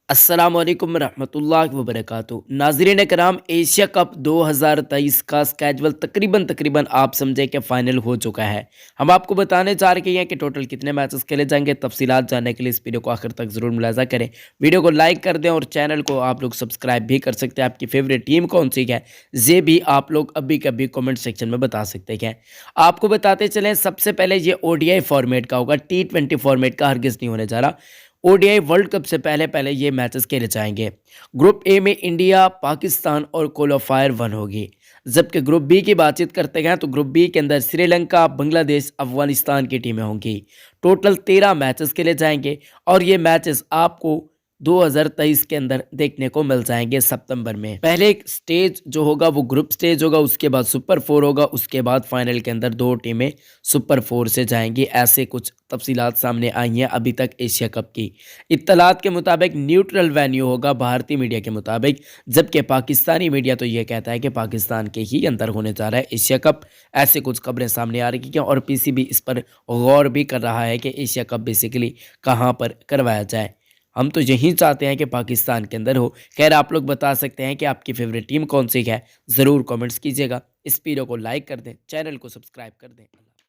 अस्सलामुअलैकुम रहमतुल्लाहि व बरकातुहू। नाज़रीन कराम, एशिया कप 2023 का स्केजुअल तकरीबन आप समझे कि फ़ाइनल हो चुका है। हम आपको बताने जा रहे हैं कि टोटल कितने मैचेस खेले जाएंगे। तफसीलात जानने के लिए इस वीडियो को आखिर तक ज़रूर मुलाज़ा करें। वीडियो को लाइक कर दें और चैनल को आप लोग सब्सक्राइब भी कर सकते हैं। आपकी फेवरेट टीम कौन सी है ये भी आप लोग अभी कभी कमेंट सेक्शन में बता सकते हैं। आपको बताते चलें, सबसे पहले ये ओडीआई फॉर्मेट का होगा, T20 फॉर्मेट का हरगिज़ नहीं होने जा रहा। ओडीआई वर्ल्ड कप से पहले पहले ये मैचेस खेले जाएंगे। ग्रुप ए में इंडिया, पाकिस्तान और क्वालीफायर 1 होगी। जबकि ग्रुप बी की बातचीत करते हैं तो ग्रुप बी के अंदर श्रीलंका, बांग्लादेश, अफगानिस्तान की टीमें होंगी। टोटल 13 मैचेस खेले जाएंगे और ये मैचेस आपको 2023 के अंदर देखने को मिल जाएंगे सितंबर में। पहले एक स्टेज जो होगा वो ग्रुप स्टेज होगा, उसके बाद सुपर 4 होगा, उसके बाद फाइनल के अंदर 2 टीमें सुपर 4 से जाएंगी। ऐसे कुछ तफसीलात सामने आई हैं अभी तक एशिया कप की। इत्तलात के मुताबिक न्यूट्रल वेन्यू होगा भारतीय मीडिया के मुताबिक, जबकि पाकिस्तानी मीडिया तो ये कहता है कि पाकिस्तान के ही अंदर होने जा रहा है एशिया कप। ऐसे कुछ खबरें सामने आ रही हैं और पीसीबी इस पर गौर भी कर रहा है कि एशिया कप बेसिकली कहाँ पर करवाया जाए। हम तो यही चाहते हैं कि पाकिस्तान के अंदर हो। खैर, आप लोग बता सकते हैं कि आपकी फेवरेट टीम कौन सी है, ज़रूर कमेंट्स कीजिएगा। इस वीडियो को लाइक कर दें, चैनल को सब्सक्राइब कर दें।